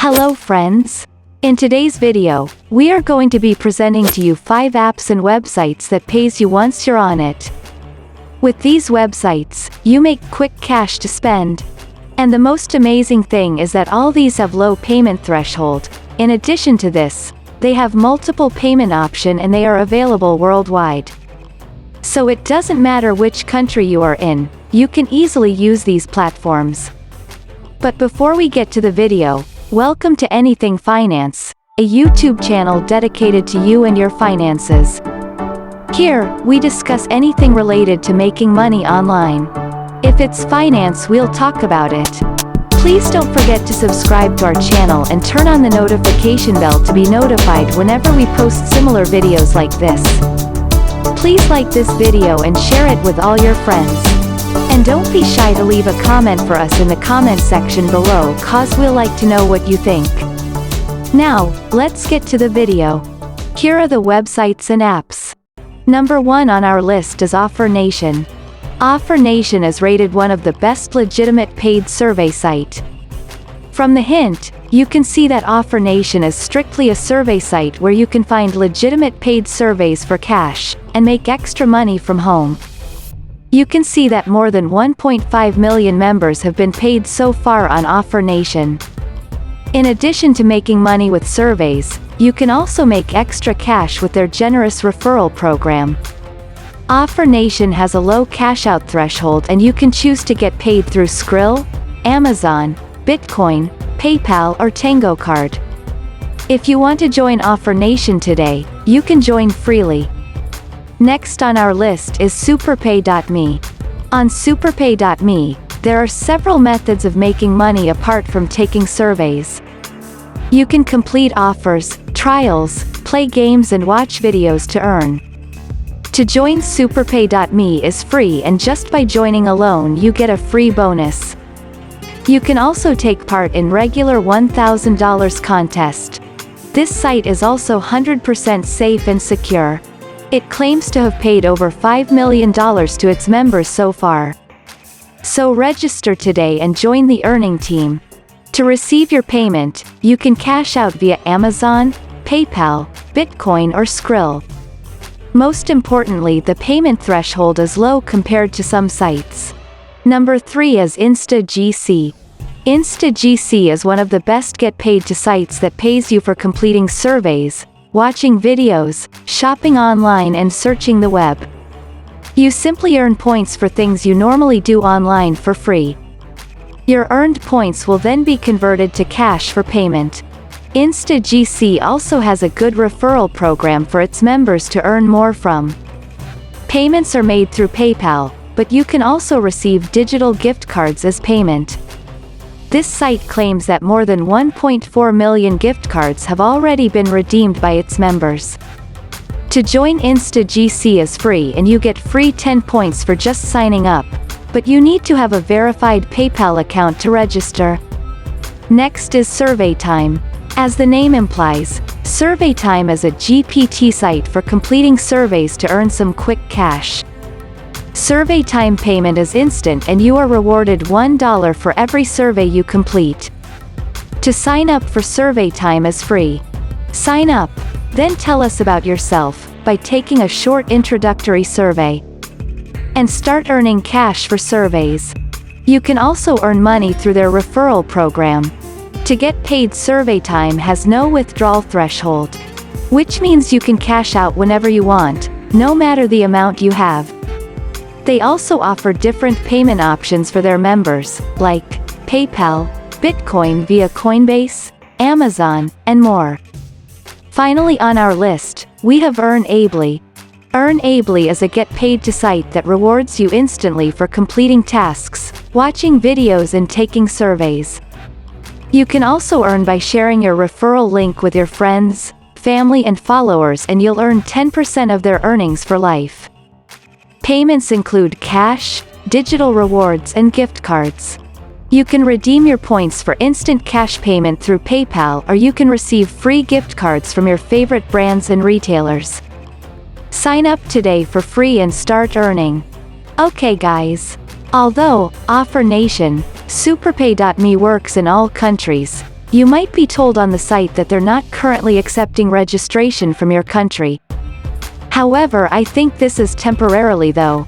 Hello friends! In today's video, we are going to be presenting to you 5 apps and websites that pays you once you're on it. With these websites, you make quick cash to spend. And the most amazing thing is that all these have low payment threshold. In addition to this, they have multiple payment option and they are available worldwide. So it doesn't matter which country you are in, you can easily use these platforms. But before we get to the video, welcome to Anything Finance, a YouTube channel dedicated to you and your finances. Here, we discuss anything related to making money online. If it's finance, we'll talk about it. Please don't forget to subscribe to our channel and turn on the notification bell to be notified whenever we post similar videos like this. Please like this video and share it with all your friends. And don't be shy to leave a comment for us in the comment section below, cause we'll like to know what you think. Now, let's get to the video. Here are the websites and apps. Number 1 on our list is OfferNation. OfferNation is rated one of the best legitimate paid survey site. From the hint, you can see that OfferNation is strictly a survey site where you can find legitimate paid surveys for cash, and make extra money from home. You can see that more than 1.5 million members have been paid so far on OfferNation. In addition to making money with surveys, you can also make extra cash with their generous referral program. OfferNation has a low cash-out threshold and you can choose to get paid through Skrill, Amazon, Bitcoin, PayPal or Tango Card. If you want to join OfferNation today, you can join freely. Next on our list is Superpay.me. On Superpay.me, there are several methods of making money apart from taking surveys. You can complete offers, trials, play games and watch videos to earn. To join Superpay.me is free and just by joining alone you get a free bonus. You can also take part in regular $1,000 contest. This site is also 100% safe and secure. It claims to have paid over $5 million to its members so far. So register today and join the earning team. To receive your payment, you can cash out via Amazon, PayPal, Bitcoin or Skrill. Most importantly, the payment threshold is low compared to some sites. Number 3 is InstaGC. InstaGC is one of the best get-paid to sites that pays you for completing surveys, watching videos, shopping online and searching the web. You simply earn points for things you normally do online for free. Your earned points will then be converted to cash for payment. InstaGC also has a good referral program for its members to earn more from. Payments are made through PayPal, but you can also receive digital gift cards as payment. This site claims that more than 1.4 million gift cards have already been redeemed by its members. To join InstaGC is free and you get free 10 points for just signing up, but you need to have a verified PayPal account to register. Next is SurveyTime. As the name implies, SurveyTime is a GPT site for completing surveys to earn some quick cash. SurveyTime payment is instant and you are rewarded $1 for every survey you complete. To sign up for SurveyTime is free. Sign up, then tell us about yourself, by taking a short introductory survey. And start earning cash for surveys. You can also earn money through their referral program. To get paid, SurveyTime has no withdrawal threshold, which means you can cash out whenever you want, no matter the amount you have. They also offer different payment options for their members, like PayPal, Bitcoin via Coinbase, Amazon, and more. Finally on our list, we have Earnably. Earnably is a get-paid-to site that rewards you instantly for completing tasks, watching videos and taking surveys. You can also earn by sharing your referral link with your friends, family and followers and you'll earn 10% of their earnings for life. Payments include cash, digital rewards and gift cards. You can redeem your points for instant cash payment through PayPal or you can receive free gift cards from your favorite brands and retailers. Sign up today for free and start earning. Okay guys. Although OfferNation, Superpay.me works in all countries, You might be told on the site that they're not currently accepting registration from your country. However, I think this is temporarily though.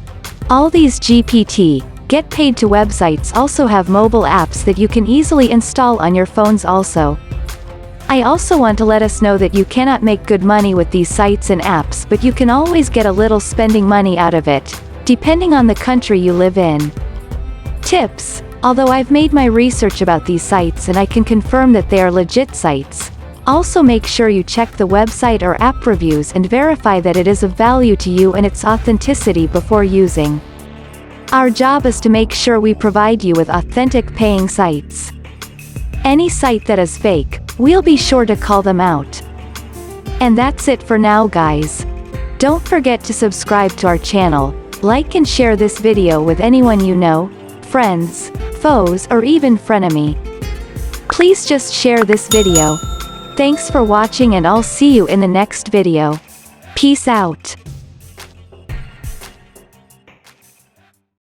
All these GPT, get paid to websites also have mobile apps that you can easily install on your phones also. I also want to let us know that you cannot make good money with these sites and apps, but you can always get a little spending money out of it, depending on the country you live in. Tips: although I've made my research about these sites and I can confirm that they are legit sites, also make sure you check the website or app reviews and verify that it is of value to you and its authenticity before using. Our job is to make sure we provide you with authentic paying sites. Any site that is fake, we'll be sure to call them out. And that's it for now, guys. Don't forget to subscribe to our channel, like and share this video with anyone you know, friends, foes, or even frenemy. Please just share this video. Thanks for watching and I'll see you in the next video. Peace out.